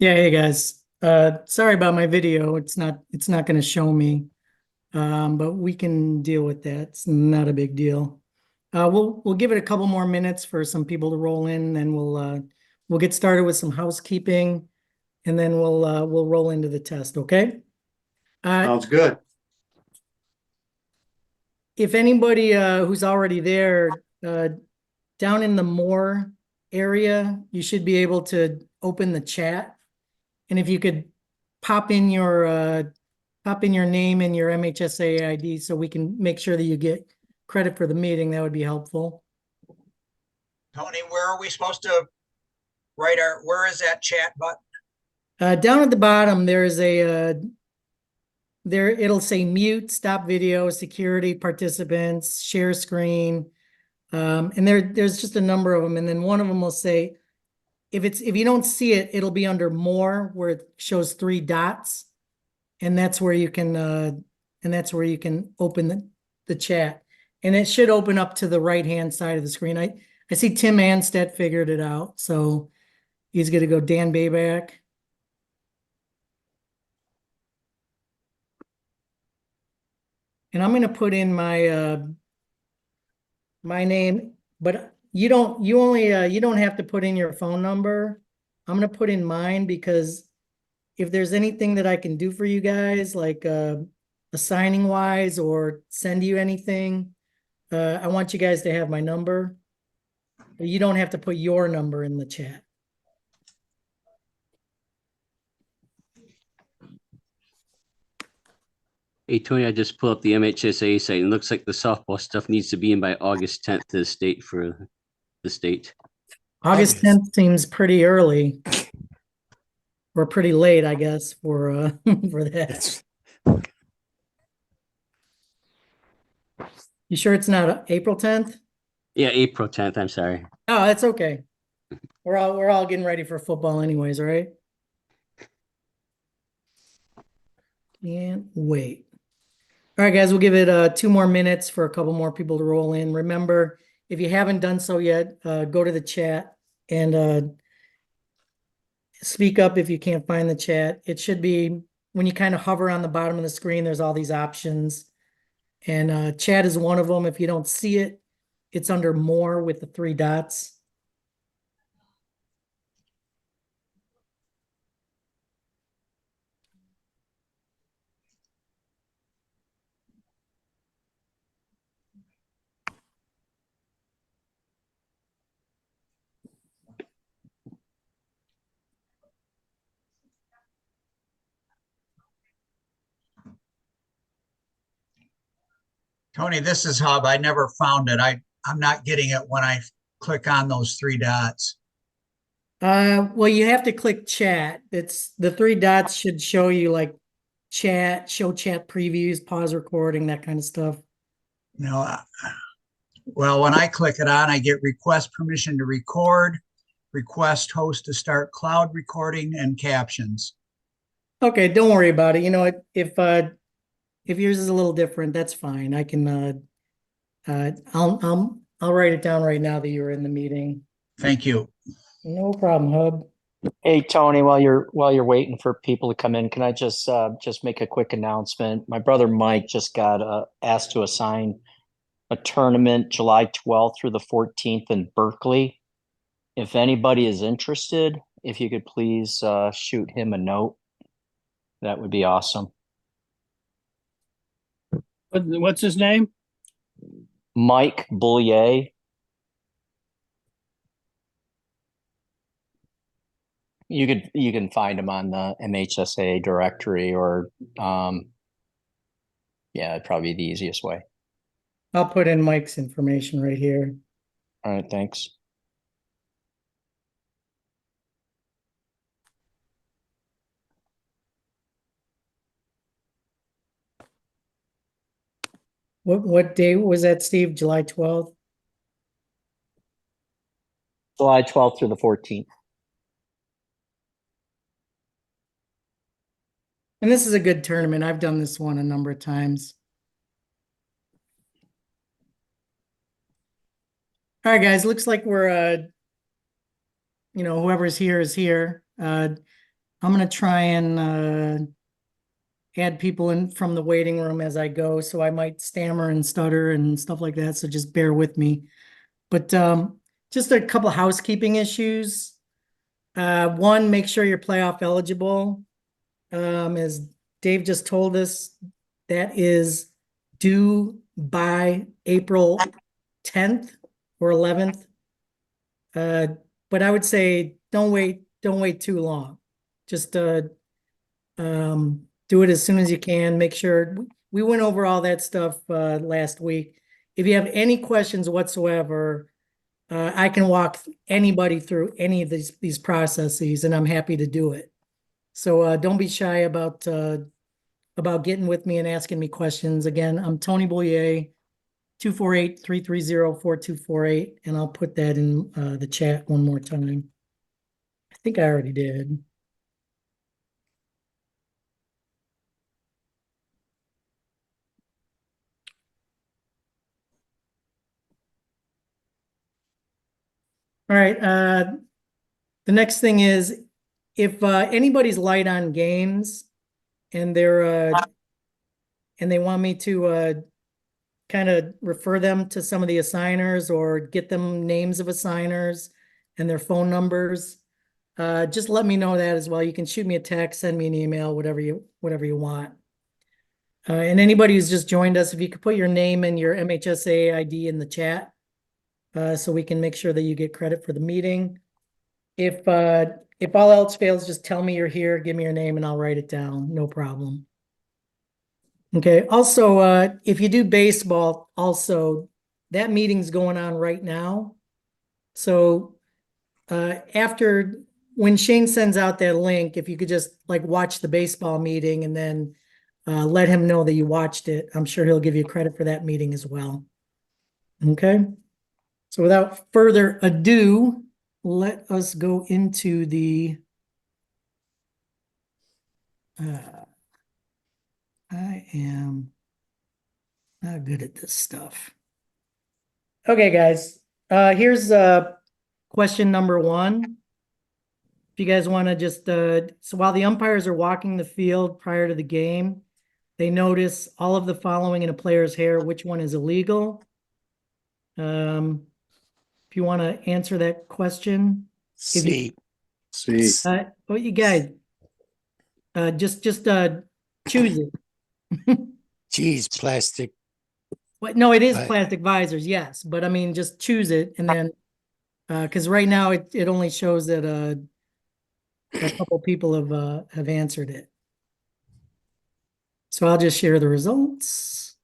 Yeah, hey guys. Sorry about my video. It's not going to show me. But we can deal with that. It's not a big deal. We'll give it a couple more minutes for some people to roll in, and we'll get started with some housekeeping, and then we'll roll into the test, okay? Sounds good. If anybody who's already there, down in the more area, you should be able to open the chat. And if you could pop in your name and your MHSA ID so we can make sure that you get credit for the meeting, that would be helpful. Tony, where are we supposed to where is that chat button? Down at the bottom, there's it'll say mute, stop video, security, participants, share screen. And there's just a number of them. And then one of them will say, if you don't see it, it'll be under more where it shows 3 dots. And that's where you can open the chat. And it should open up to the right-hand side of the screen. I see Tim Anstead figured it out. So he's gonna go Dan Bayback. And I'm gonna put in my name, but you don't have to put in your phone number. I'm gonna put in mine because if there's anything that I can do for you guys, like assigning wise or send you anything, I want you guys to have my number. But you don't have to put your number in the chat. Hey, Tony, I just pulled up the MHSA site and it looks like the softball stuff needs to be in by August 10th to the state for the state. August 10th seems pretty early. Or pretty late, I guess, for for that. You sure it's not April 10th? Yeah, April 10th. I'm sorry. Oh, that's okay. We're all getting ready for football anyways, right? Can't wait. All right, guys, we'll give it 2 more minutes for a couple more people to roll in. Remember, if you haven't done so yet, go to the chat and speak up if you can't find the chat. It should be when you kind of hover on the bottom of the screen, there's all these options. And chat is one of them. If you don't see it, it's under more with the 3 dots. Tony, this is Hub. I never found it. I'm not getting it when I click on those 3 dots. Well, you have to click chat. It's the 3 dots should show you like chat, show chat previews, pause recording, that kind of stuff. No, well, when I click it on, I get request permission to record, request host to start cloud recording, and captions. Okay, don't worry about it. You know what? If yours is a little different, that's fine. I can I'll write it down right now that you're in the meeting. Thank you. No problem, Hub. Hey Tony, while you're waiting for people to come in, can I just make a quick announcement? My brother Mike just got asked to assign a tournament July 12th through the 14th in Berkeley. If anybody is interested, if you could please shoot him a note, that would be awesome. What's his name? Mike Boulier. You can find him on the MHSA directory or yeah, it'd probably be the easiest way. I'll put in Mike's information right here. All right, thanks. What day was that, Steve? July 12th? July 12th through the 14th. And this is a good tournament. I've done this one a number of times. All right, guys, looks like we're whoever's here is here. I'm I'm gonna try and add people in from the waiting room as I go, so I might stammer and stutter and stuff like that, so just bear with me. But just a couple housekeeping issues. One, make sure you're playoff eligible. As Dave just told us, that is due by April 10th or 11th. But I would say don't wait too long. Just do it as soon as you can. Make sure we went over all that stuff last week. If you have any questions whatsoever, I can walk anybody through any of these processes, and I'm happy to do it. So don't be shy about getting with me and asking me questions. Again, I'm Tony Boulier, 248-330-4248, and I'll put that in the chat one more time. I think I already did. All right. The next thing is if anybody's light on games and they want me to kind of refer them to some of the assigners or get them names of assigners and their phone numbers, just let me know that as well. You can shoot me a text, send me an email, whatever you want. And anybody who's just joined us, if you could put your name and your MHSA ID in the chat, so we can make sure that you get credit for the meeting. If all else fails, just tell me you're here, give me your name, and I'll write it down. No problem. Okay. Also, if you do baseball, also that meeting's going on right now. So after when Shane sends out that link, if you could just like watch the baseball meeting and then let him know that you watched it, I'm sure he'll give you credit for that meeting as well. Okay. So without further ado, let us go into the I am not good at this stuff. Okay, guys. Here's question number one. If you guys want to just so while the umpires are walking the field prior to the game, they notice all of the following in a player's hair. Which one is illegal? If you want to answer that question, C. See, well, you guys, just choose it. Geez, plastic. But no, it is Right. plastic visors, yes. But I mean, just choose it, and then because right now it only shows that a couple people have answered it. So I'll just share the results.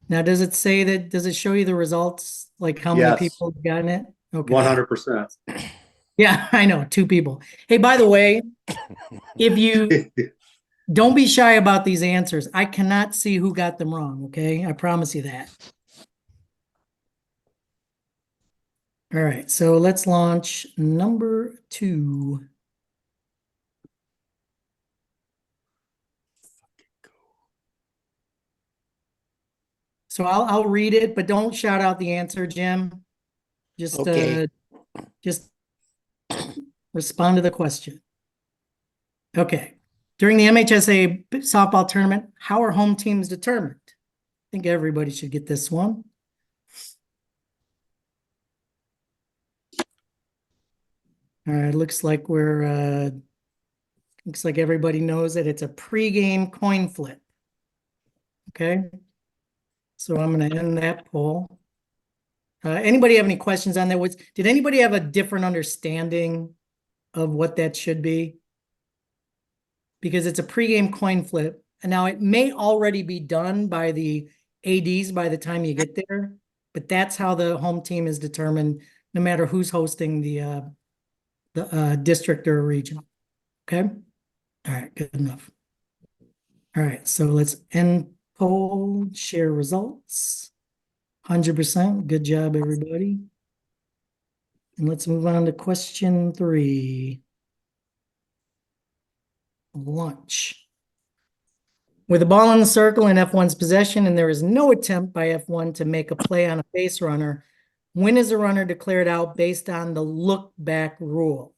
Now, does it say that? Does it show you the results? Like how many Yes. people have gotten it? Okay. 100%. Yeah, I know, 2 people. Hey, by the way, if you don't be shy about these answers, I cannot see who got them wrong. Okay, I promise you that. All right, so let's launch number 2. So I'll read it, but don't shout out the answer, Jim. Just Okay. just respond to the question. Okay. During the MHSA softball tournament, how are home teams determined? I think everybody should get this one. All right, looks like everybody knows that it's a pregame coin flip. Okay. So I'm going to end that poll. Anybody have any questions on that? Did anybody have a different understanding of what that should be? Because it's a pregame coin flip. And now it may already be done by the ADs by the time you get there, but that's how the home team is determined, no matter who's hosting the district or region. Okay. All right. Good enough. All right. So let's end poll, share results. 100%. Good job, everybody. And let's move on to question 3. Launch. With the ball in the circle in F1's possession and there is no attempt by F1 to make a play on a base runner, When is a runner declared out based on the look back rule?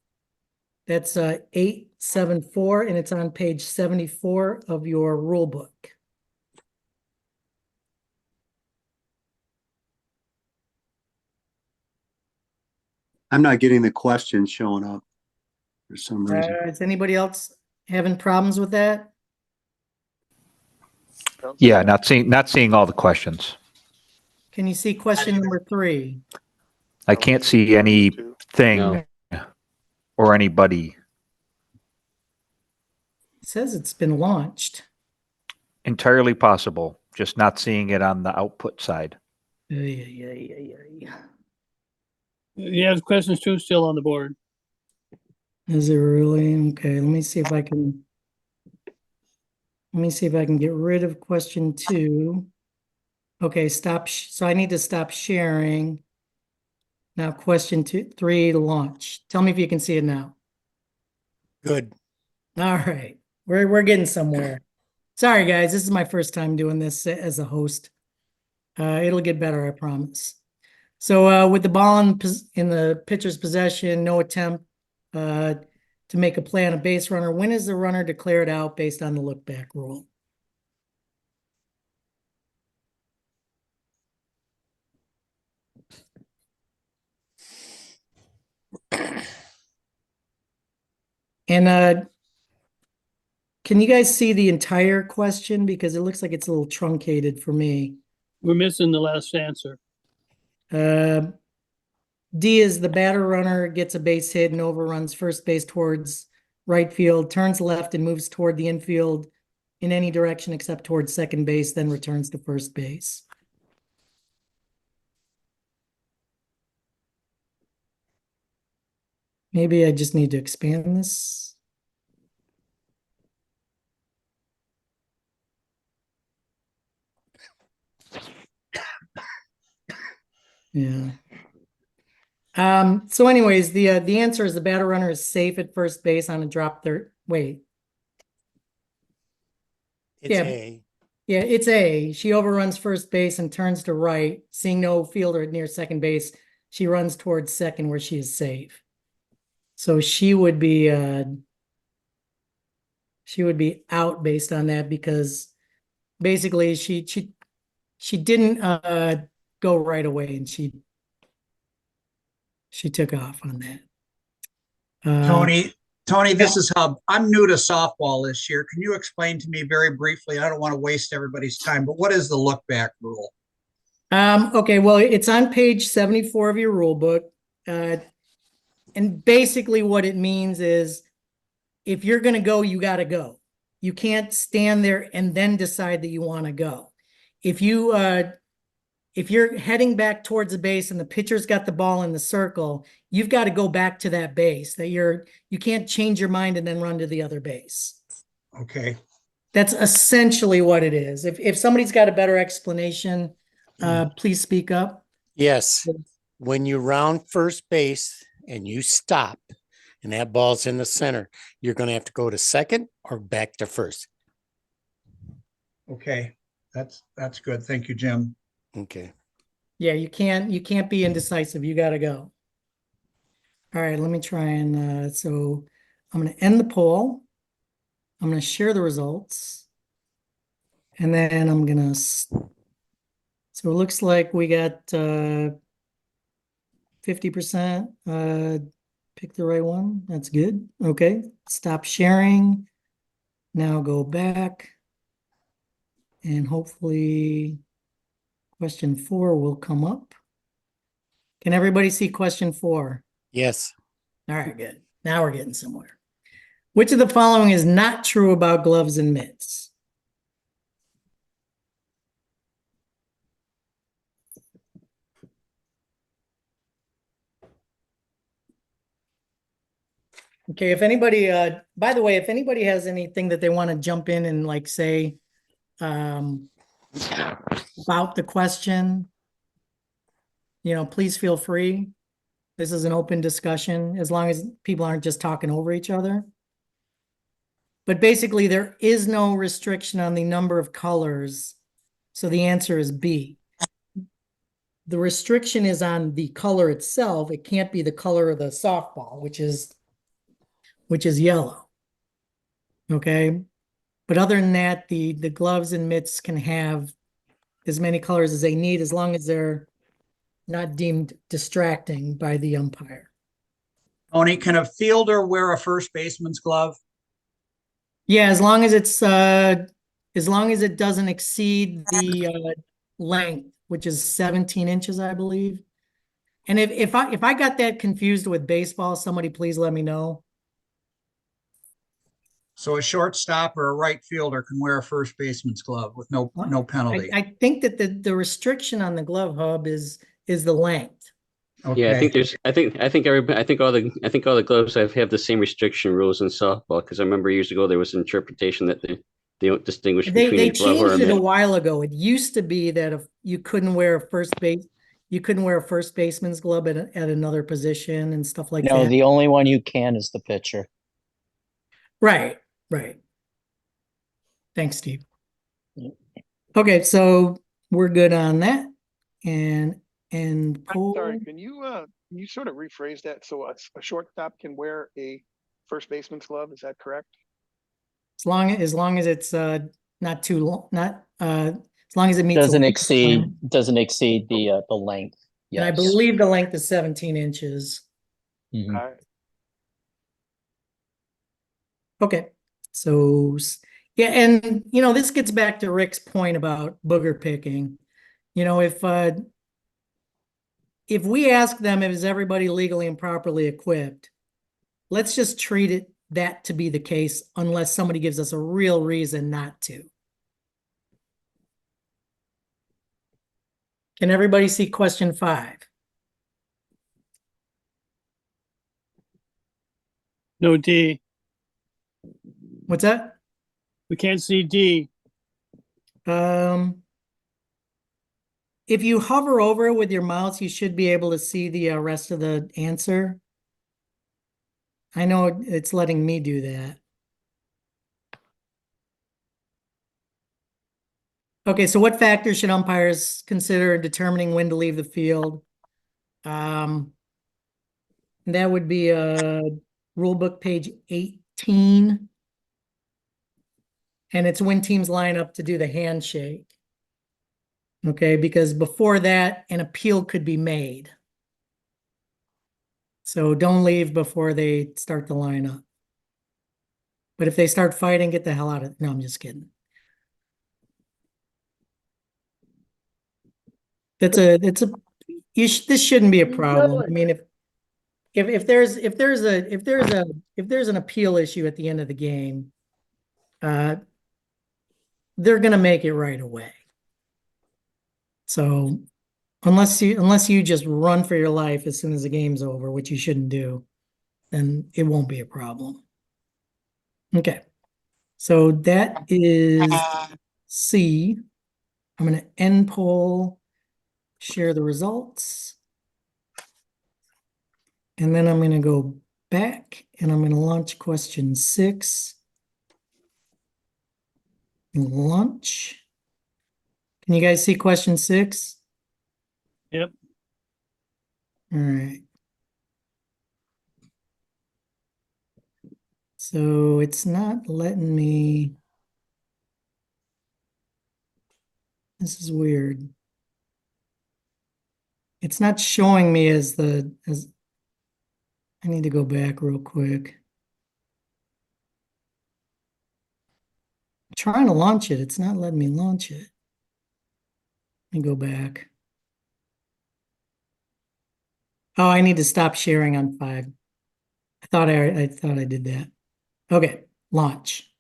That's 874, and it's on page 74 of your rule book. I'm not getting the questions showing up for some reason. Is anybody else having problems with that? Yeah, not seeing all the questions. Can you see question number 3? I can't see anything or anybody. It says it's been launched. Entirely possible, just not seeing it on the output side. Yeah. You have questions too, still on the board. Is it really? Okay, let me see if I can get rid of question 2. Okay, stop. So I need to stop sharing. Now question 3 to launch. Tell me if you can see it now. Good. All right. We're getting somewhere. Sorry guys, this is my first time doing this as a host. It'll get better, I promise. So with the ball in the pitcher's possession, no attempt to make a play on a base runner, when is the runner declared out based on the look back rule? And can you guys see the entire question? Because it looks like it's a little truncated for me. We're missing the last answer. D is the batter runner gets a base hit and overruns first base towards right field, turns left and moves toward the infield in any direction except towards second base, then returns to first base. Maybe I just need to expand this. Yeah. So anyways, the answer is the batter runner is safe at first base on a drop third. Wait. It's Yeah. A. Yeah, it's A. She overruns first base and turns to right, seeing no fielder near second base. She runs towards second where she is safe. So she would be out based on that because basically she didn't go right away and she took off on that. Tony, this is Hub. I'm new to softball this year. Can you explain to me very briefly? I don't want to waste everybody's time, but what is the look back rule? Okay, well, it's on page 74 of your rule book. And basically what it means is if you're going to go, you got to go. You can't stand there and then decide that you want to go. If you're heading back towards the base and the pitcher's got the ball in the circle, you've got to go back to that base. That you can't change your mind and then run to the other base. Okay. That's essentially what it is. If somebody's got a better explanation, please speak up. Yes. When you round first base and you stop and that ball's in the center, you're going to have to go to second or back to first. Okay. That's good. Thank you, Jim. Okay. Yeah, you can't be indecisive. You got to go. All right, let me try and so I'm going to end the poll. I'm going to share the results. And then I'm going to so it looks like we got 50% pick the right one. That's good. Okay. Stop sharing. Now go back. And hopefully question 4 will come up. Can everybody see question 4? Yes. All right, good. Now we're getting somewhere. Which of the following is not true about gloves and mitts? Okay, if anybody, by the way, if anybody has anything that they want to jump in and like say about the question, please feel free. This is an open discussion as long as people aren't just talking over each other. But basically, there is no restriction on the number of colors. So the answer is B. the restriction is on the color itself. It can't be the color of the softball, which is yellow. Okay. But other than that, the gloves and mitts can have as many colors as they need, as long as they're not deemed distracting by the umpire. Tony, can a fielder wear a first baseman's glove? Yeah, as long as it doesn't exceed the length, which is 17 inches, I believe. And if I got that confused with baseball, somebody please let me know. So a shortstop or a right fielder can wear a first baseman's glove with no penalty. I think that the restriction on the glove hub is the length. Yeah, I think Okay, I think all the gloves have the same restriction rules in softball, because I remember years ago there was an interpretation that they don't distinguish They between a glove or a changed it a mitt. while ago. It used to be that if you couldn't wear a first baseman's glove at another position and stuff like No, that. the only one you can is the pitcher. Right. Thanks, Steve. Okay, so we're good on that. And I'm Paul, sorry, can you sort of rephrase that so a shortstop can wear a first baseman's glove? Is that correct? as long as it's not too long, not as long as it meets the Doesn't length exceed requirement. the length. And I Yes. believe the length is 17 inches. Mhm. All right. Okay, so yeah, and this gets back to Rick's point about booger picking. If we ask them, is everybody legally and properly equipped, let's just treat that to be the case unless somebody gives us a real reason not to. Can everybody see question 5? No D. What's that? We can't see D. If you hover over it with your mouse, you should be able to see the rest of the answer. I know it's letting me do that. Okay, so what factors should umpires consider in determining when to leave the field? That would be rule book page 18. And it's when teams line up to do the handshake. Okay, because before that, an appeal could be made. So don't leave before they start the lineup. But if they start fighting, get the hell out of it. No, I'm just kidding. This shouldn't be a problem. I mean, if there's an appeal issue at the end of the game, they're gonna make it right away. So unless you just run for your life as soon as the game's over, which you shouldn't do, then it won't be a problem. Okay. So that is C. I'm going to end poll, share the results. And then I'm going to go back and I'm going to launch question 6. Launch. Can you guys see question 6? Yep. All right. So it's not letting me. This is weird. It's not showing me as I need to go back real quick. I'm trying to launch it. It's not letting me launch it. Let me go back. Oh, I need to stop sharing on 5. I thought I did that. Okay, launch.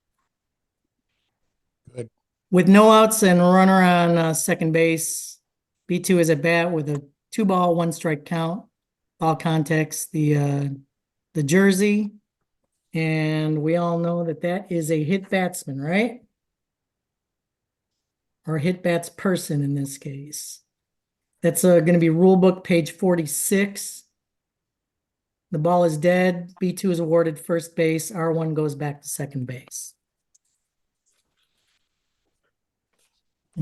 Good. With no outs and runner on second base, B2 is at bat with a 2-ball, 1-strike count. All context, the jersey, and we all know that is a hit batsman, right? Or hit bats person in this case. That's going to be rule book page 46. The ball is dead. B2 is awarded first base. R1 goes back to second base.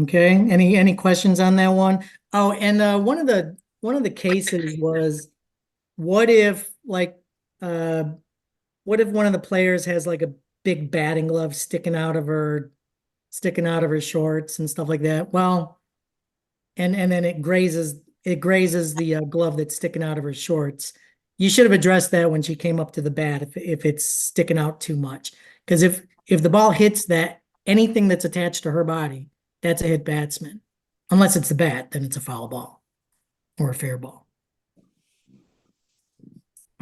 Okay, any questions on that one? Oh, and one of the cases was, what if uh what if one of the players has like a big batting glove sticking out of her shorts and stuff like that? Well, and then it grazes the glove that's sticking out of her shorts. You should have addressed that when she came up to the bat if it's sticking out too much. Because if the ball hits that anything that's attached to her body, that's a hit batsman. Unless it's the bat, then it's a foul ball or a fair ball.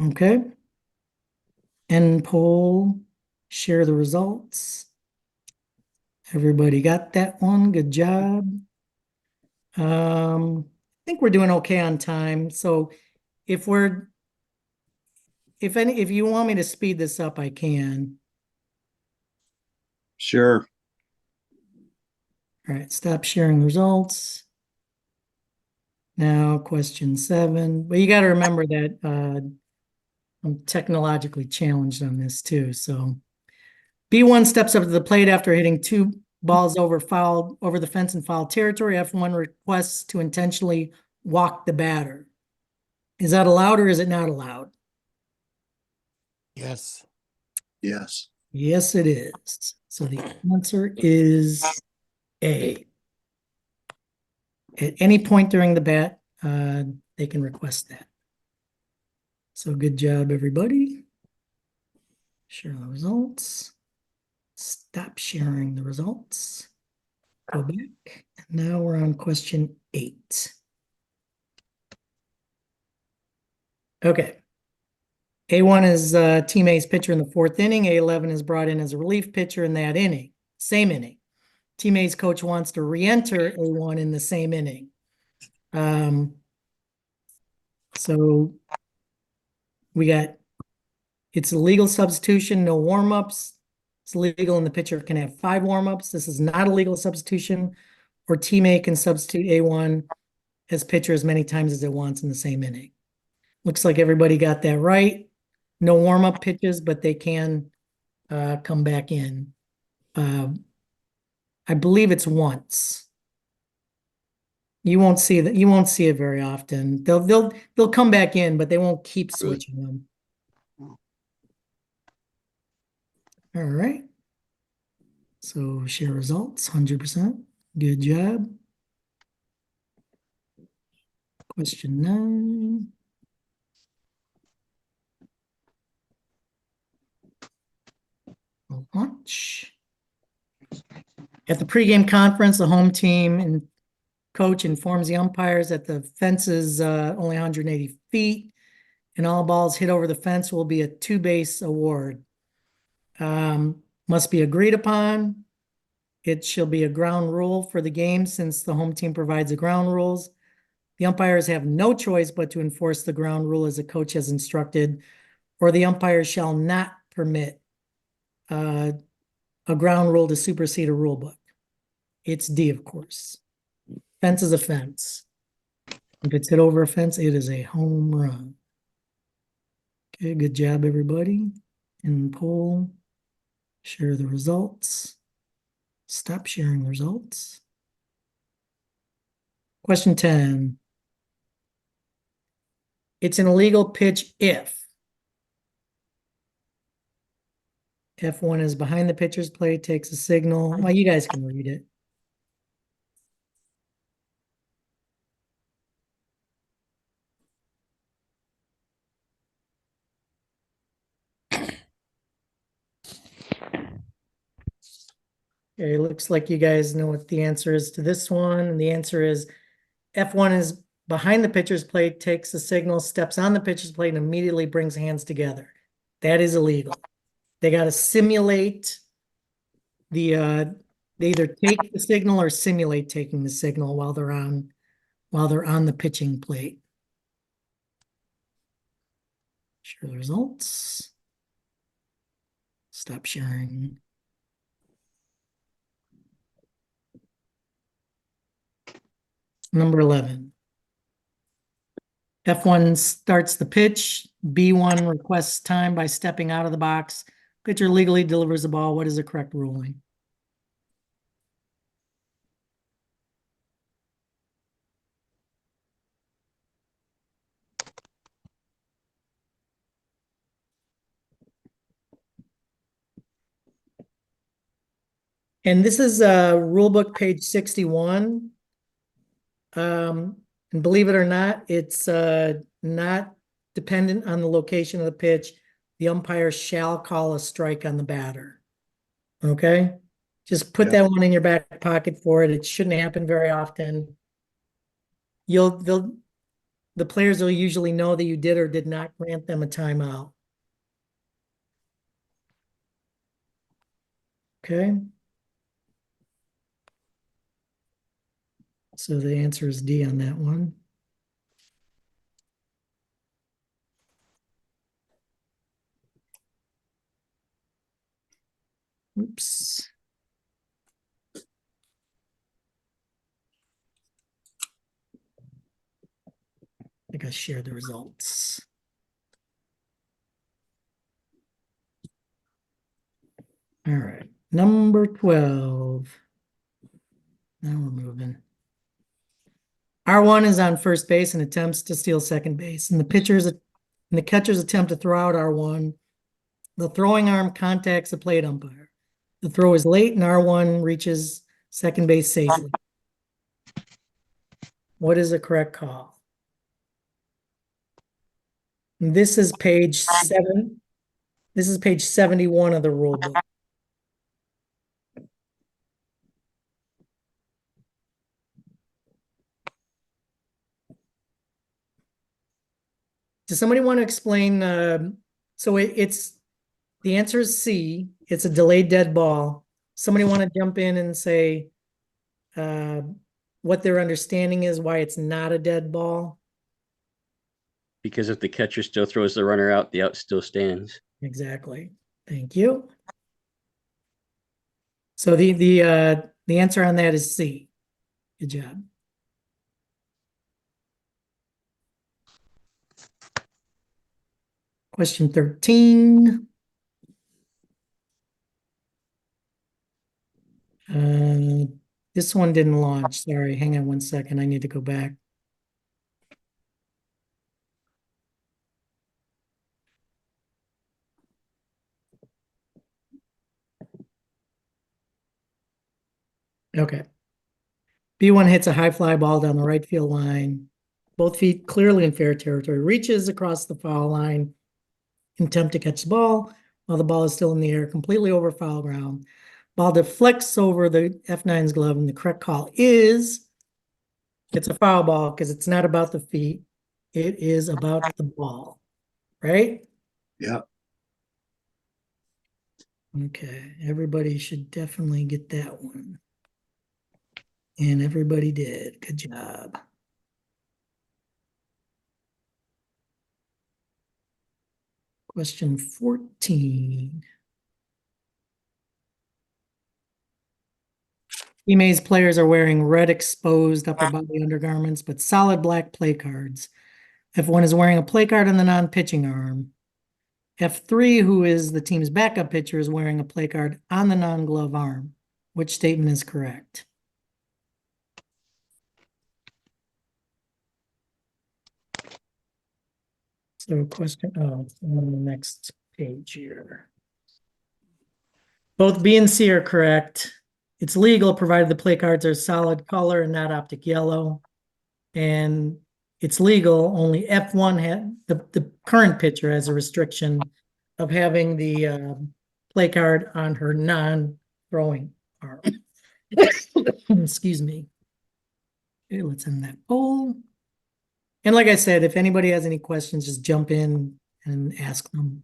Okay. End poll, share the results. Everybody got that one. Good job. I think we're doing okay on time. So if you want me to speed this up, I can. Sure. All right, stop sharing the results. Now, question 7. But you got to remember that I'm technologically challenged on this too. So B1 steps up to the plate after hitting 2 balls over the fence in foul territory. F1 requests to intentionally walk the batter. Is that allowed or is it not allowed? Yes. Yes. Yes, it is. So the answer is A. At any point during the bat, they can request that. So good job, everybody. Share the results. Stop sharing the results. Go back. And now we're on question 8. Okay. A1 is Team A's pitcher in the 4th inning. A11 is brought in as a relief pitcher in that inning. Same inning. Team A's coach wants to re-enter A1 in the same inning. So we got, it's a legal substitution, no warm-ups. It's legal and the pitcher can have 5 warm-ups. This is not a legal substitution, or Team A can substitute A1 as pitcher as many times as it wants in the same inning. Looks like everybody got that right. No warm-up pitches, but they can come back in. I believe it's once. You won't see that. You won't see it very often. They'll come back in, but they won't keep switching them. All right. So share results, 100%. Good job. Question 9. Launch. At the pregame conference, the home team and coach informs the umpires that the fence is only 180 feet and all balls hit over the fence will be a 2-base award. Must be agreed upon. It shall be a ground rule for the game since the home team provides the ground rules. The umpires have no choice but to enforce the ground rule as the coach has instructed, or the umpire shall not permit a ground rule to supersede a rule book. It's D, of course. Fence is a fence. If it's hit over a fence, it is a home run. Okay, good job, everybody. And poll, share the results. Stop sharing the results. Question 10. It's an illegal pitch if F1 is behind the pitcher's plate, takes a signal. Well, you guys can read it. Okay, looks like you guys know what the answer is to this one. And the answer is F1 is behind the pitcher's plate, takes the signal, steps on the pitcher's plate, and immediately brings hands together. That is illegal. They got to simulate they either take the signal or simulate taking the signal while they're on the pitching plate. Share the results. Stop sharing. Number 11. F1 starts the pitch. B1 requests time by stepping out of the box. Pitcher legally delivers the ball. What is the correct ruling? And this is rule book page 61. And believe it or not, it's not dependent on the location of the pitch. The umpire shall call a strike on the batter. Okay? Just put that one in your back pocket for it. It shouldn't happen very often. The players will usually know that you did or did not grant them a timeout. Okay? So the answer is D on that one. Oops. I think I shared the results. All right, number 12. Now we're moving. R1 is on first base and attempts to steal second base, and the catcher's attempt to throw out R1. The throwing arm contacts the plate umpire. The throw is late and R1 reaches second base safely. What is the correct call? This is page 7. This is page 71 of the rule book. Does somebody want to explain? So it's the answer is C. It's a delayed dead ball. Somebody want to jump in and say what their understanding is, why it's not a dead ball? Because if the catcher still throws the runner out, the out still stands. Exactly. Thank you. So the answer on that is C. Good job. Question 13. This one didn't launch. Sorry, hang on one second. I need to go back. Okay. B1 hits a high fly ball down the right field line. Both feet clearly in fair territory. Reaches across the foul line. Attempt to catch the ball while the ball is still in the air, completely over foul ground. Ball deflects over the F9's glove, and the correct call is it's a foul ball because it's not about the feet. It is about the ball, right? Yeah. Okay, everybody should definitely get that one. And everybody did. Good job. Question 14. Teammates players are wearing red exposed upper body undergarments, but solid black play cards. F1 is wearing a play card on the non-pitching arm. F3, who is the team's backup pitcher, is wearing a play card on the non-glove arm. Which statement is correct? So question, it's on the next page here. Both B and C are correct. It's legal provided the play cards are solid color and not optic yellow. And it's legal, only F1 had, the current pitcher has a restriction of having the play card on her non-throwing arm. Excuse me. Okay, let's end that poll. And like I said, if anybody has any questions, just jump in and ask them.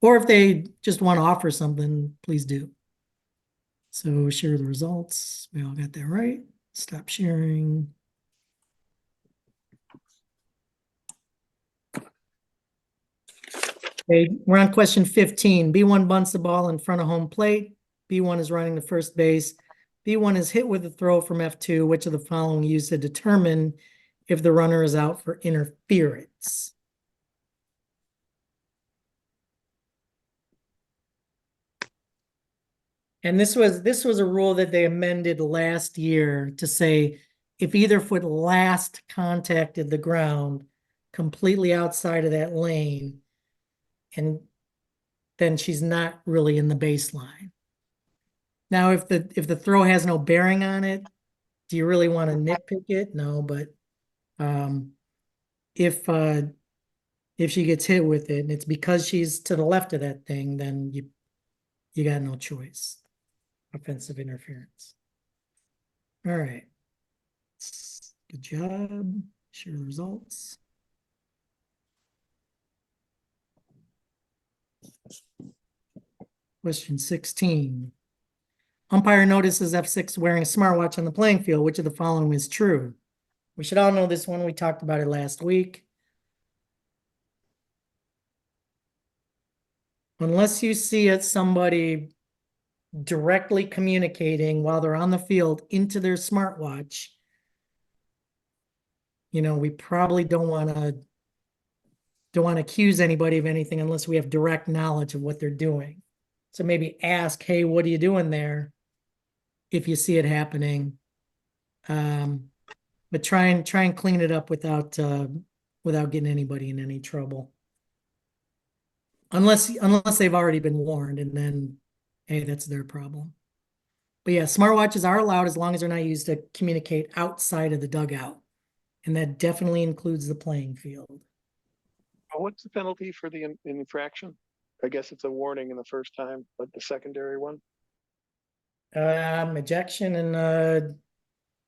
Or if they just want to offer something, please do. So share the results. We all got that right. Stop sharing. Okay, we're on question 15. B1 bunts the ball in front of home plate. B1 is running to first base. B1 is hit with a throw from F2. Which of the following used to determine if the runner is out for interference? And this was a rule that they amended last year to say if either foot last contacted the ground completely outside of that lane, and then she's not really in the baseline. Now, if the throw has no bearing on it, do you really want to nitpick it? No, but um, if she gets hit with it and it's because she's to the left of that thing, then you got no choice. Offensive interference. All right. Good job. Share the results. Question 16. Umpire notices F6 wearing a smartwatch on the playing field. Which of the following is true? We should all know this one. We talked about it last week. Unless you see it, somebody directly communicating while they're on the field into their smartwatch, we probably don't want to accuse anybody of anything unless we have direct knowledge of what they're doing. So maybe ask, hey, what are you doing there? If you see it happening. But try and clean it up without getting anybody in any trouble. Unless they've already been warned, and then hey, that's their problem. But yeah, smartwatches are allowed as long as they're not used to communicate outside of the dugout. And that definitely includes the playing field. What's the penalty for the infraction? I guess it's a warning in the first time, but the secondary one? Ejection and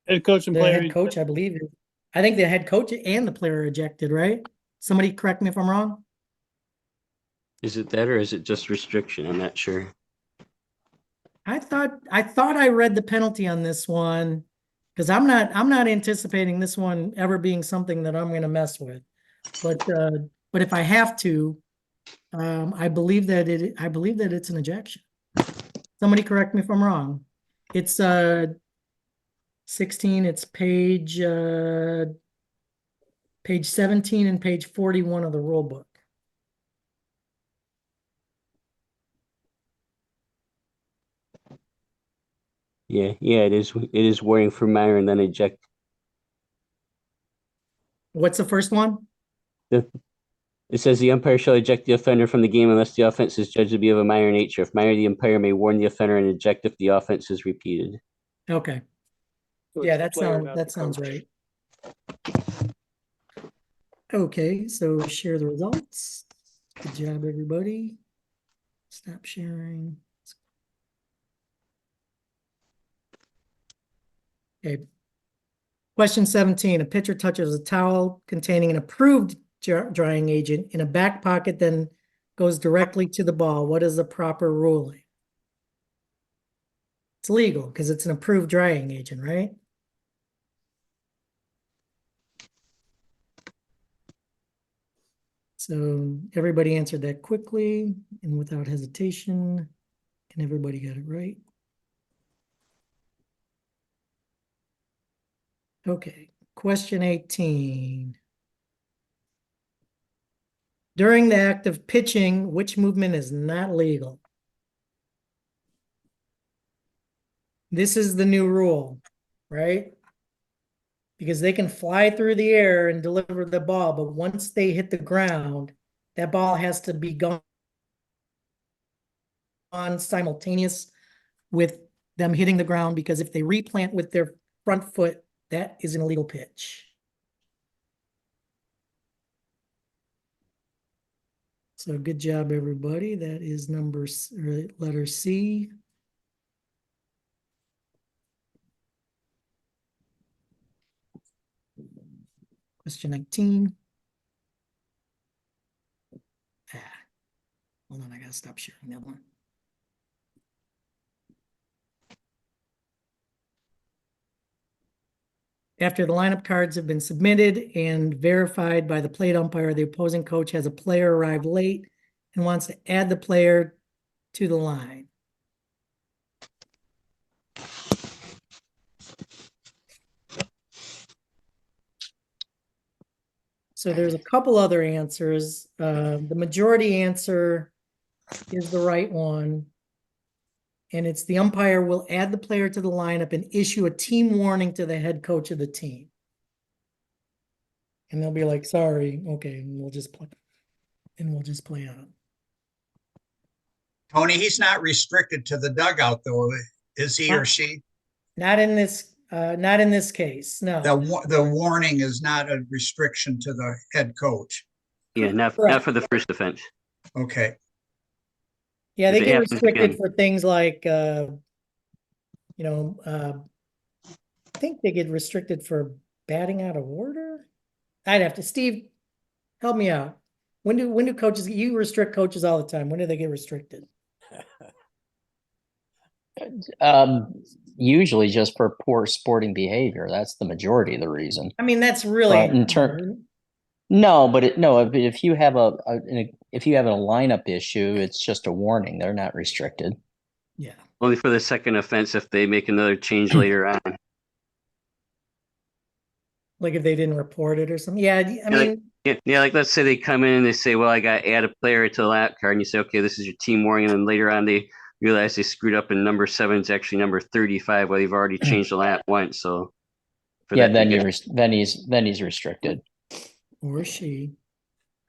Head coach and the player. head coach, I believe. I think the head coach and the player are ejected, right? Somebody correct me if I'm wrong. Is it that or is it just restriction? I'm not sure. I thought I read the penalty on this one because I'm not anticipating this one ever being something that I'm going to mess with. But if I have to, I believe that it's an ejection. Somebody correct me if I'm wrong. It's 16. It's page 17 and page 41 of the rule book. Yeah, it is. It is warning for minor and then eject. What's the first one? It says the umpire shall eject the offender from the game unless the offense is judged to be of a minor nature. If minor, the umpire may warn the offender and eject if the offense is repeated. Okay. So Yeah, it's the player, not that the sounds coach. right. Okay, so share the results. Good job, everybody. Stop sharing. Okay. Question 17. A pitcher touches a towel containing an approved drying agent in a back pocket, then goes directly to the ball. What is the proper ruling? It's legal because it's an approved drying agent, right? So everybody answered that quickly and without hesitation, and everybody got it right. Okay, question 18. During the act of pitching, which movement is not legal? This is the new rule, right? Because they can fly through the air and deliver the ball, but once they hit the ground, that ball has to be gone simultaneous with them hitting the ground, because if they replant with their front foot, that is an illegal pitch. So good job, everybody. That is letter C. Question 19. Hold on, I gotta stop sharing that one. After the lineup cards have been submitted and verified by the plate umpire, the opposing coach has a player arrive late and wants to add the player to the line. So there's a couple other answers. The majority answer is the right one. And it's the umpire will add the player to the lineup and issue a team warning to the head coach of the team. And they'll be like, sorry, okay, and we'll just play. And we'll just play on. Tony, he's not restricted to the dugout though. Is he or she? Not in this case, no. The warning is not a restriction to the head coach. Yeah, not Correct. for the first offense. Okay, Yeah, If they it get happens restricted again. for things like, I think they get restricted for batting out of order. I'd have to, Steve, help me out. When do coaches, you restrict coaches all the time. When do they get restricted? Usually just for poor sporting behavior. That's the majority of the reason. I mean, that's really. But in turn, no, but if you have if you have a lineup issue, it's just a warning. They're not restricted. Yeah. Only for the second offense if they make another change later on. Like if they didn't report it or something. Yeah, I Yeah, like- mean, Yeah, like let's say they come in and they say, well, I got to add a player to the lap card. And you say, okay, this is your team warning. And then later on, they realize they screwed up and number 7 is actually number 35. Well, they've already changed the lap once. So Yeah, that, then he's restricted, or she.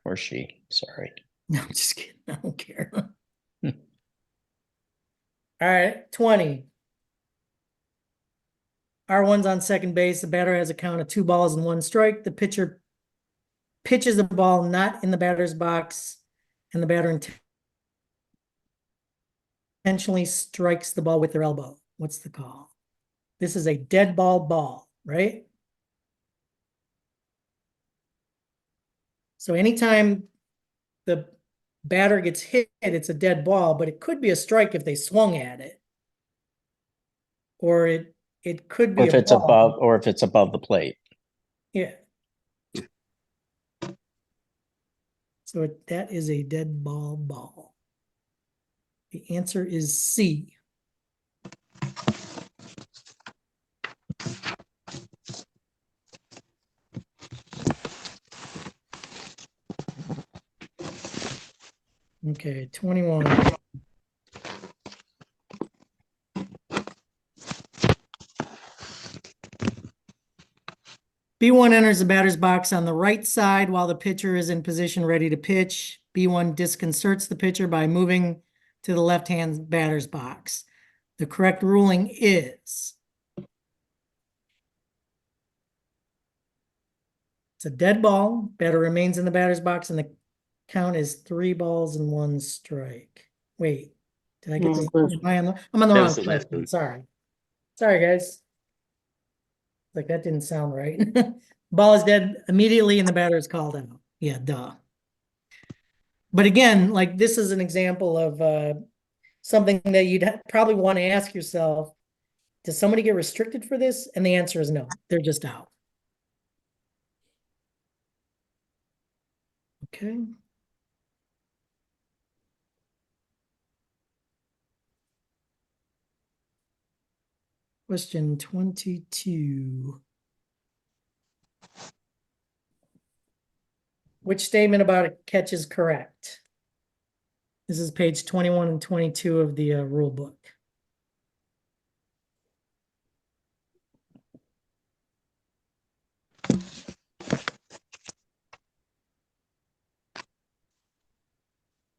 or she. Sorry. No, I'm just kidding. I don't care. All right, 20. R1's on second base. The batter has a count of 2 balls and 1 strike. The pitcher pitches the ball not in the batter's box, and the batter intentionally strikes the ball with their elbow. What's the call? This is a dead ball, right? So anytime the batter gets hit, it's a dead ball, but it could be a strike if they swung at it. Or it could be Or if a it's ball. above the plate. Yeah. So that is a dead ball. The answer is C. Okay, 21. B1 enters the batter's box on the right side while the pitcher is in position ready to pitch. B1 disconcerts the pitcher by moving to the left-hand batter's box. The correct ruling is it's a dead ball. Batter remains in the batter's box, and the count is 3 balls and 1 strike. Wait, did I get this? I'm on the wrong question. Sorry, guys. Like that didn't sound right. Ball is dead immediately and the batter is called out. Yeah, duh. But again, like this is an example of something that you'd probably want to ask yourself, does somebody get restricted for this? And the answer is no, they're just out. Okay. Question 22. Which statement about a catch is correct? This is page 21 and 22 of the rule book.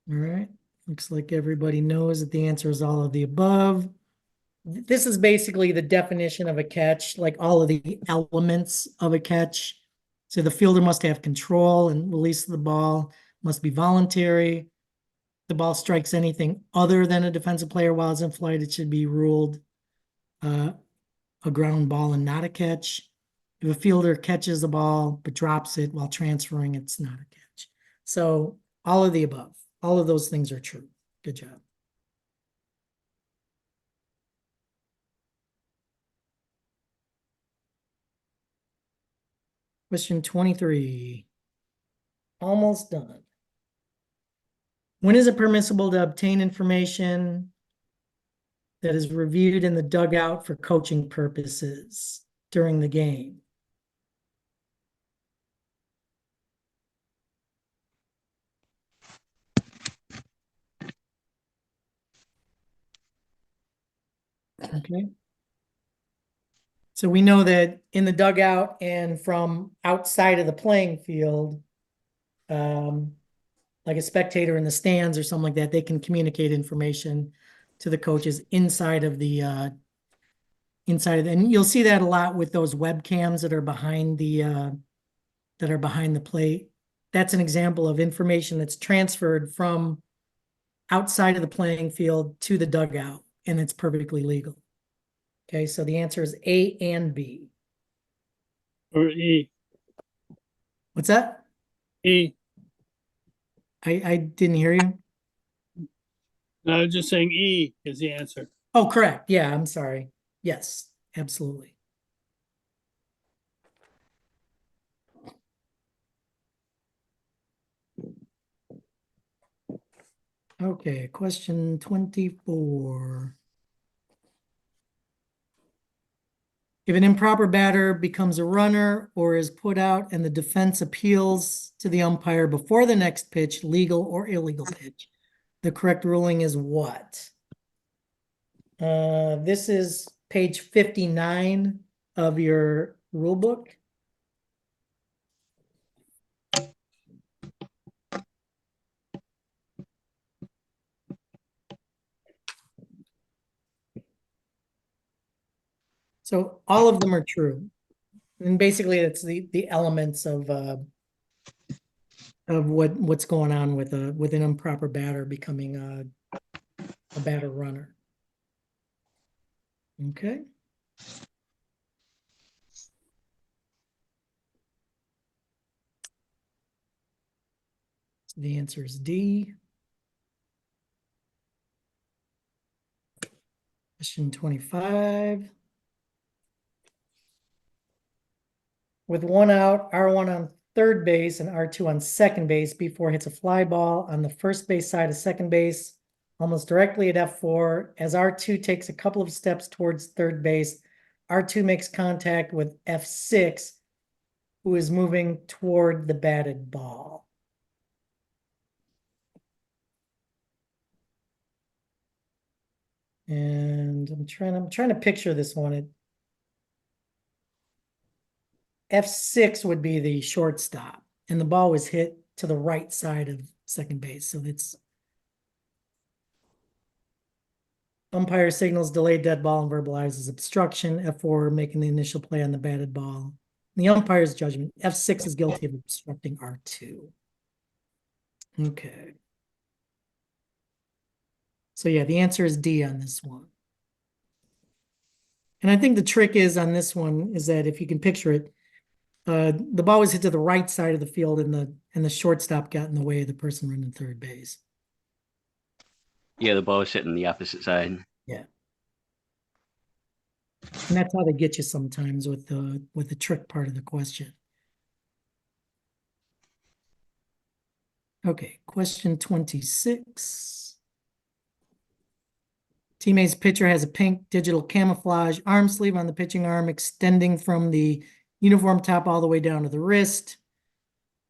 All right, looks like everybody knows that the answer is all of the above. This is basically the definition of a catch, like all of the elements of a catch. So the fielder must have control and release of the ball, must be voluntary. The ball strikes anything other than a defensive player while it's in flight, it should be ruled a ground ball and not a catch. If a fielder catches the ball but drops it while transferring, it's not a catch. So all of the above, all of those things are true. Good job. Question 23. Almost done. When is it permissible to obtain information that is reviewed in the dugout for coaching purposes during the game? Okay. So we know that in the dugout and from outside of the playing field, like a spectator in the stands or something like that, they can communicate information to the coaches inside of the and you'll see that a lot with those webcams that are behind the plate. That's an example of information that's transferred from outside of the playing field to the dugout, and it's perfectly legal. Okay, so the answer is A and B. Or E, What's that? E. I didn't hear you. I was just saying E is the answer. Oh, correct. Yeah, I'm sorry. Yes, absolutely. Okay, question 24. If an improper batter becomes a runner or is put out and the defense appeals to the umpire before the next pitch, legal or illegal pitch, the correct ruling is what? This is page 59 of your rule book. So all of them are true. And basically it's the elements of what's going on with an improper batter becoming a batter runner. Okay. So the answer is D. Question 25. With one out, R1 on third base and R2 on second base before hits a fly ball on the first base side of second base, almost directly at F4. As R2 takes a couple of steps towards third base, R2 makes contact with F6, who is moving toward the batted ball. And I'm trying to picture this one. F6 would be the shortstop, and the ball was hit to the right side of second base. So it's umpire signals delayed dead ball and verbalizes obstruction. F4 making the initial play on the batted ball. In the umpire's judgment, F6 is guilty of obstructing R2. Okay. So yeah, the answer is D on this one. And I think the trick is on this one is that if you can picture it, the ball was hit to the right side of the field and the shortstop got in the way of the person running third base. Yeah, the ball was hitting the opposite side. Yeah. And that's how they get you sometimes with the trick part of the question. Okay, question 26. Teammate's pitcher has a pink digital camouflage arm sleeve on the pitching arm extending from the uniform top all the way down to the wrist.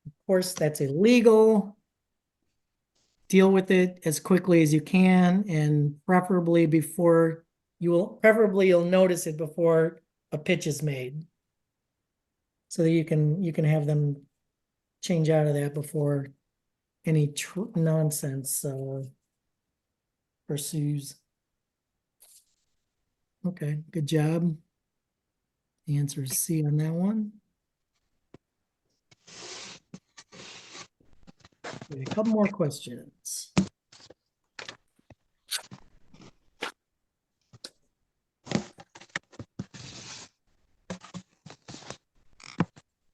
Of course, that's illegal. Deal with it as quickly as you can, and preferably you'll notice it before a pitch is made, so that you can have them change out of that before any nonsense pursues. Okay, good job. The answer is C on that one. Okay, a couple more questions.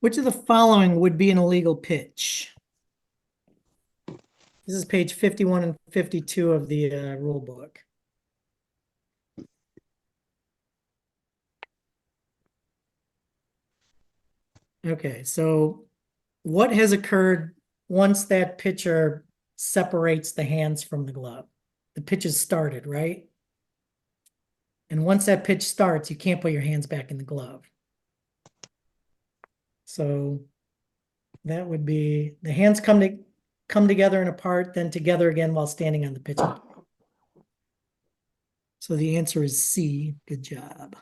Which of the following would be an illegal pitch? This is page 51 and 52 of the rule book. Okay, so what has occurred once that pitcher separates the hands from the glove? The pitch has started, right? And once that pitch starts, you can't put your hands back in the glove. So that would be the hands come together and apart, then together again while standing on the pitching. So the answer is C. Good job.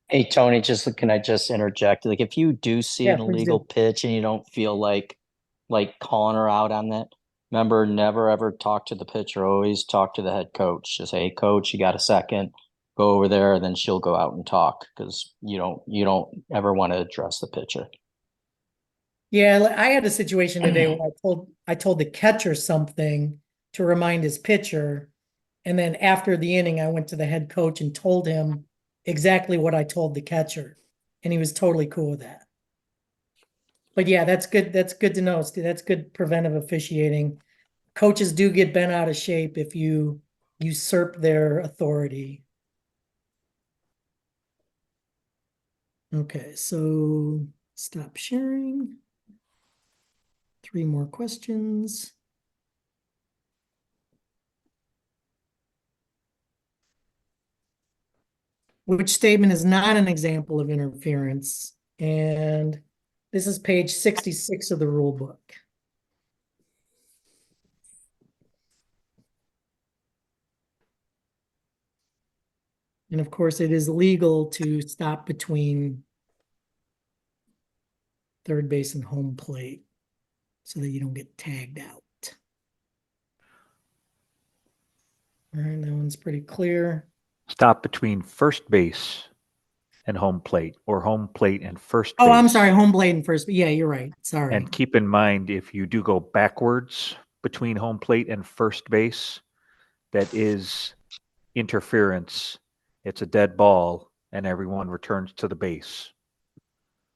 Hey, Tony, can I just interject? Like, if you do see Yeah, an please illegal do. pitch and you don't feel like calling her out on that, Remember, never ever talk to the pitcher. Always talk to the head coach. Just say, hey, coach, you got a second? Go over there, and then she'll go out and talk because you don't ever want to address the pitcher. Yeah, I had a situation today where I told the catcher something to remind his pitcher, and then after the inning, I went to the head coach and told him exactly what I told the catcher, and he was totally cool with that. But yeah, that's good. That's good to know, Steve. That's good preventive officiating. Coaches do get bent out of shape if you usurp their authority. Okay, so stop sharing. 3 more questions. Which statement is not an example of interference? And this is page 66 of the rule book. And of course, it is legal to stop between third base and home plate so that you don't get tagged out. All right, that one's pretty clear. Stop between first base and home plate, or home plate and first Oh, I'm base. sorry, home plate and first. Yeah, you're right. Sorry. And keep in mind, if you do go backwards between home plate and first base, that is interference. It's a dead ball, and everyone returns to the base.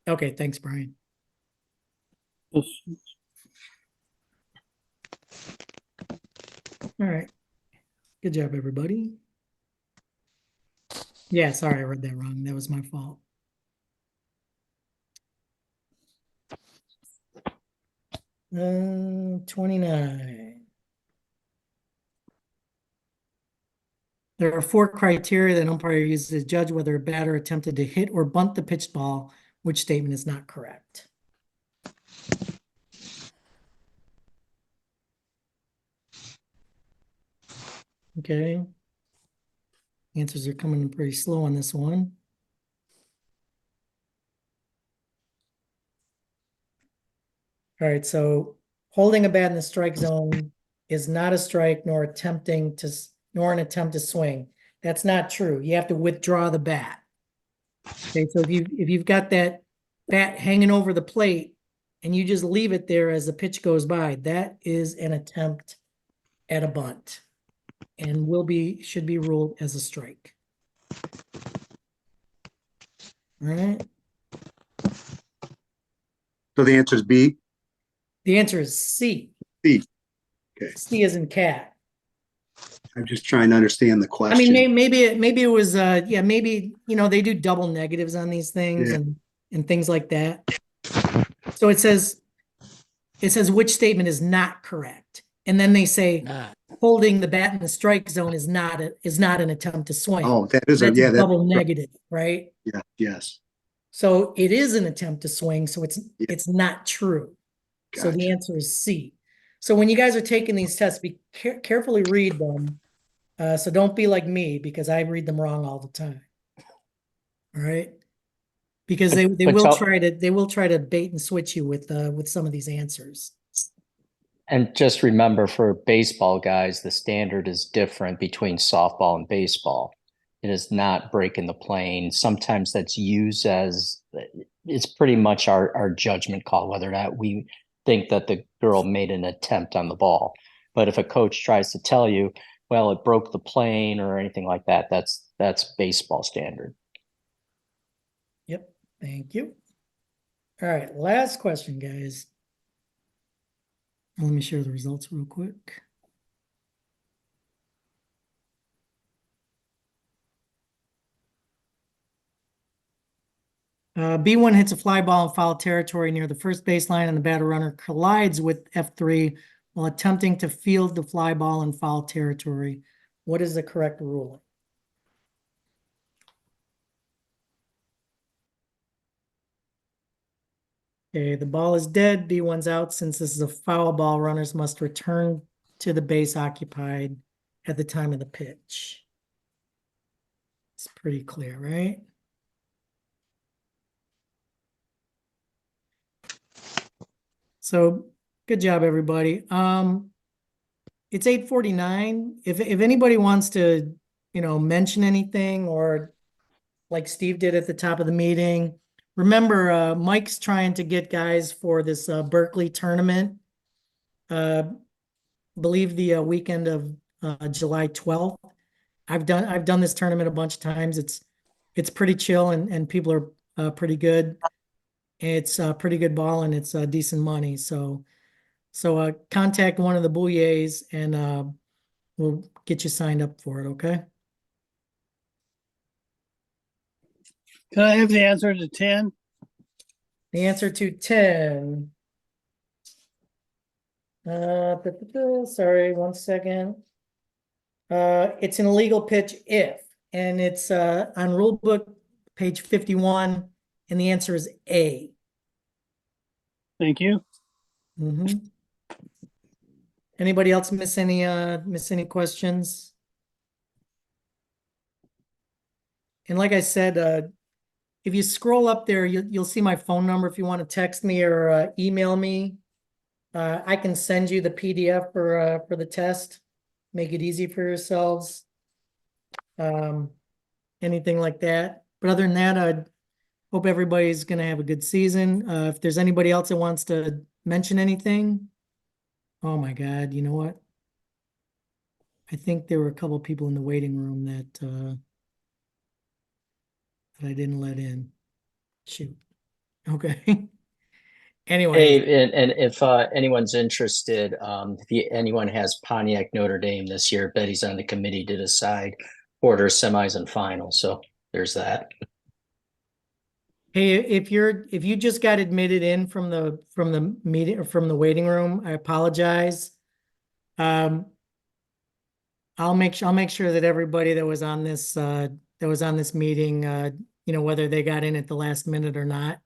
Okay, thanks, Brian. Yes. All right. Good job, everybody. Yeah, sorry, I read that wrong. That was my fault. Uh, 29. There are 4 criteria that an umpire uses to judge whether a batter attempted to hit or bunt the pitched ball. Which statement is not correct? Okay. Answers are coming in pretty slow on this one. All right, so holding a bat in the strike zone is not a strike nor an attempt to swing. That's not true. You have to withdraw the bat. Okay, so if you've got that bat hanging over the plate and you just leave it there as the pitch goes by, that is an attempt at a bunt and should be ruled as a strike. All right. So the answer is B. The answer is C. C. Okay. C as in cat. I'm just trying to understand the I question. mean, maybe it was yeah, maybe they do double negatives on these things Yeah. and things like that. So it says which statement is not correct, and then they say Not. holding the bat in the strike zone is not an attempt to swing. Oh, that is That's yeah, a that double negative, right? yeah, yes. So it is an attempt to swing, so it's not true. So the Gotcha. answer is C. So when you guys are taking these tests, be carefully read them. So don't be like me because I read them wrong all the time. All right. Because they But will tell- try to bait and switch you with some of these answers. And just remember, for baseball guys, the standard is different between softball and baseball. It is not breaking the plane. Sometimes that's used as it's pretty much our judgment call whether or not we think that the girl made an attempt on the ball. But if a coach tries to tell you, well, it broke the plane or anything like that, that's baseball standard. Yep. Thank you. All right. Last question, guys. Let me share the results real quick. B1 hits a fly ball in foul territory near the first baseline, and the batter runner collides with F3 while attempting to field the fly ball in foul territory. What is the correct ruling? Okay, the ball is dead. B1's out. Since this is a foul ball, runners must return to the base occupied at the time of the pitch. It's pretty clear, right? So good job, everybody. it's 8:49. If anybody wants to, mention anything, or like Steve did at the top of the meeting, remember, Mike's trying to get guys for this Berkeley tournament. Believe the weekend of July 12th. I've done this tournament a bunch of times. It's pretty chill, and people are pretty good. It's pretty good ball, and it's decent money. So contact one of the Bouillets, and we'll get you signed up for it. Okay. Can I have the answer to 10? The answer to 10. Sorry, 1 second. It's an illegal pitch if, and it's on rule book page 51, and the answer is A. Thank you. Mhm. Anybody else miss any questions? And like I said, if you scroll up there, you'll see my phone number if you want to text me or email me. I can send you the PDF for the test. Make it easy for yourselves. Anything like that. But other than that, I hope everybody's going to have a good season. If there's anybody else that wants to mention anything, oh my God, you know what? I think there were a couple people in the waiting room that I didn't let in. Shoot. Okay. Anyway, Hey, and if anyone's interested, if anyone has Pontiac Notre Dame this year, Betty's on the committee to decide quarter, semis, and finals. So there's that. hey, if you just got admitted in from the meeting or from the waiting room, I apologize. I'll make sure that everybody that was on this meeting, whether they got in at the last minute or not,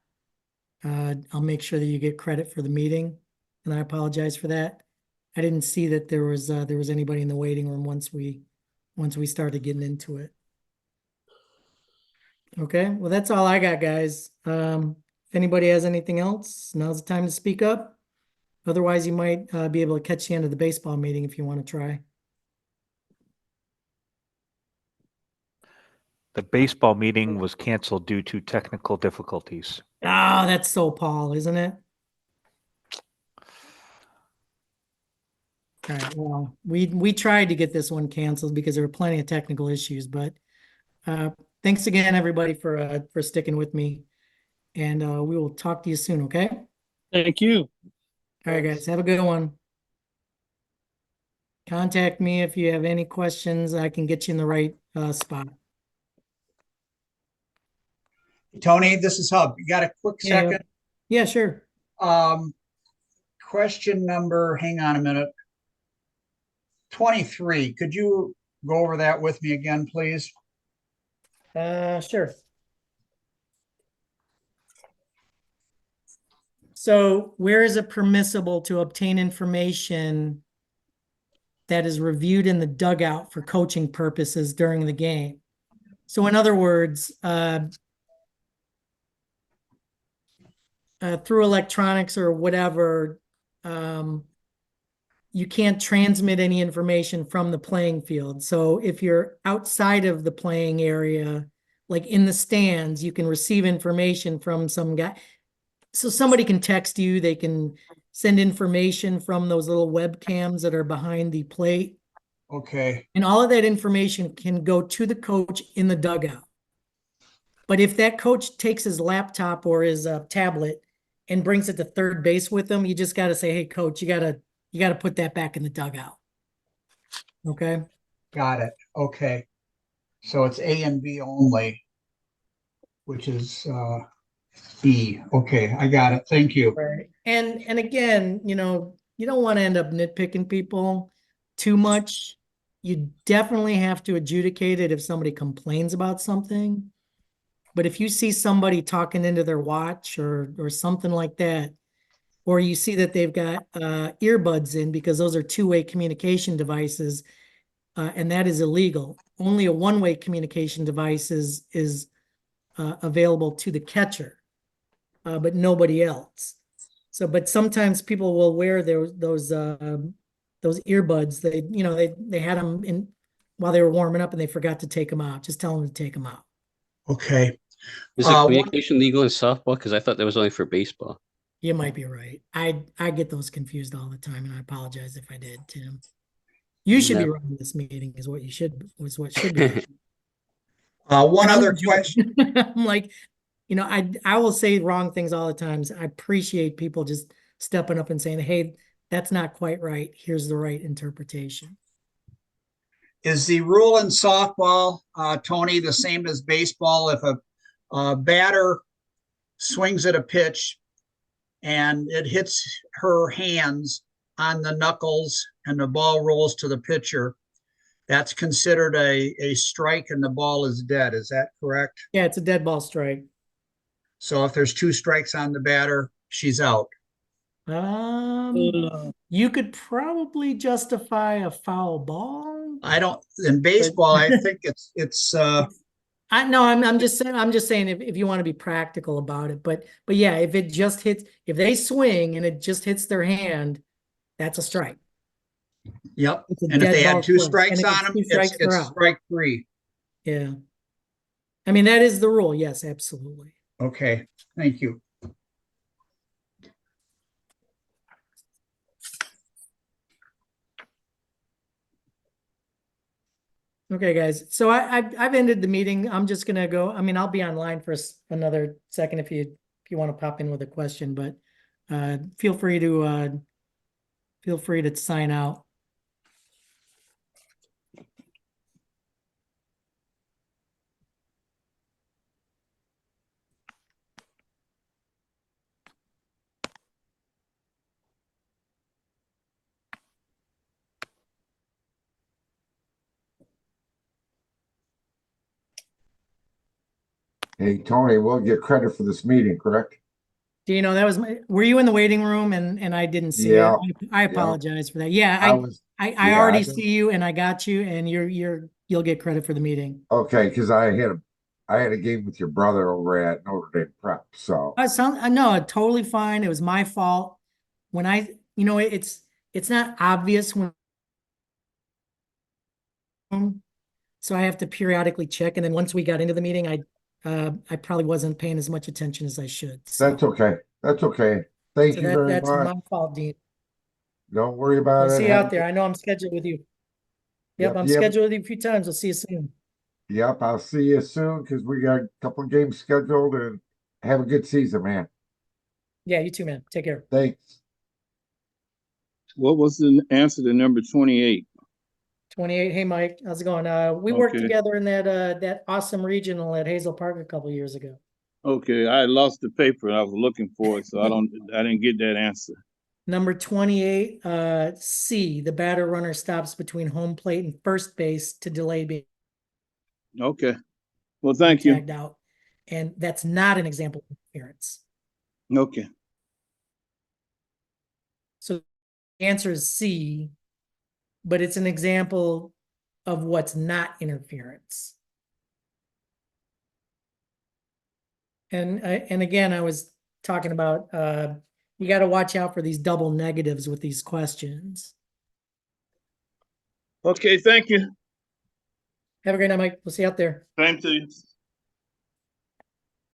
I'll make sure that you get credit for the meeting, and I apologize for that. I didn't see that there was anybody in the waiting room once we started getting into it. Okay, well, that's all I got, guys. If anybody has anything else, now's the time to speak up. Otherwise, you might be able to catch the end of the baseball meeting if you want to try. The baseball meeting was canceled due to technical difficulties. Oh, that's so Paul, isn't it? All right, well, we tried to get this one canceled because there were plenty of technical issues, but thanks again, everybody, for sticking with me, and we will talk to you soon, okay? All Thank you. right, guys, have a good one. Contact me if you have any questions. I can get you in the right spot. Tony, this is Hub. You got a quick Yeah. second? Yeah, sure. Question number, hang on a minute. 23. Could you go over that with me again, please? Sure. So where is it permissible to obtain information that is reviewed in the dugout for coaching purposes during the game? So in other words, through electronics or whatever, you can't transmit any information from the playing field. So if you're outside of the playing area, like in the stands, you can receive information from some guy. So somebody can text you, they can send information from those little webcams that are behind the plate. Okay, And all of that information can go to the coach in the dugout. But if that coach takes his laptop or his tablet and brings it to third base with him, you just got to say, "Hey, coach, you got to put that back in the dugout." Okay. got it. Okay. So it's A and B only, which is B. Okay, I got it. Thank you. Right. And again, you don't want to end up nitpicking people too much. You definitely have to adjudicate it if somebody complains about something. But if you see somebody talking into their watch or something like that, or you see that they've got earbuds in, because those are two-way communication devices, and that is illegal. Only a one-way communication device is available to the catcher, but nobody else. So, but sometimes people will wear those those earbuds, they had them in while they were warming up and they forgot to take them out. Just tell them to take them out. Okay. Is Uh, it one- communication legal in softball? Because I thought that was only for baseball. You might be right. I get those confused all the time, and I apologize if I did, Tim. You should be No. running this meeting is what should be. One And I'm other not question. joking. I'm like, I will say wrong things all the time. So I appreciate people just stepping up and saying, hey, that's not quite right. Here's the right interpretation. Is the rule in softball, Tony, the same as baseball? If a batter swings at a pitch and it hits her hands on the knuckles and the ball rolls to the pitcher, that's considered a strike and the ball is dead. Is that correct? Yeah, it's a dead ball strike. So if there's 2 strikes on the batter, she's out. You could probably justify a foul ball. I don't, in baseball, I think it's I know I'm just saying if you want to be practical about it, but yeah, if they swing and it just hits their hand, that's a strike. yep. It's a And if dead they ball had 2 strike. strikes And if on it's them, 2 strikes, they're it's out. strike 3. Yeah. I mean, that is the rule. Yes, absolutely. Okay, thank you. Okay, guys. So I've ended the meeting. I'm just gonna go. I mean, I'll be online for another second if you want to pop in with a question, but feel free to sign out. Hey, Tony, we'll get credit for this meeting, correct? Do you know that was were you in the waiting room and I didn't see Yeah, it? I apologize for that. Yeah, I was, I yeah, already I've been- see you and I got you and you'll get credit for the meeting. okay, because I had a game with your brother over at Notre Dame Prep, so I know, totally fine. It was my fault. When it's not obvious when, so I have to periodically check. And then once we got into the meeting, I probably wasn't paying as much attention as I should. So, that's okay. That's okay. Thank so you very that's much. my fault, Dean. Don't worry about I'll it. see you Have out there. I know I'm scheduled with you. Yep, Yep, I'm yep. scheduled with you a few times. I'll see you soon. Yep, I'll see you soon because we got a couple of games scheduled and have a good season, man. Yeah, you too, man. Take care. Thanks. What was the answer to number 28? 28. Hey, Mike, how's it going? We worked Okay. together in that awesome regional at Hazel Park a couple years ago. Okay, I lost the paper and I was looking for it, so I didn't get that answer. Number 28, C, the batter runner stops between home plate and first base to delay being Okay. Well, thank you. tagged out. And that's not an example of interference. Okay. So the answer is C, but it's an example of what's not interference. And again, I was talking about you got to watch out for these double negatives with these questions. Okay, thank you. Have a great night, Mike. We'll see you out there. Same to you.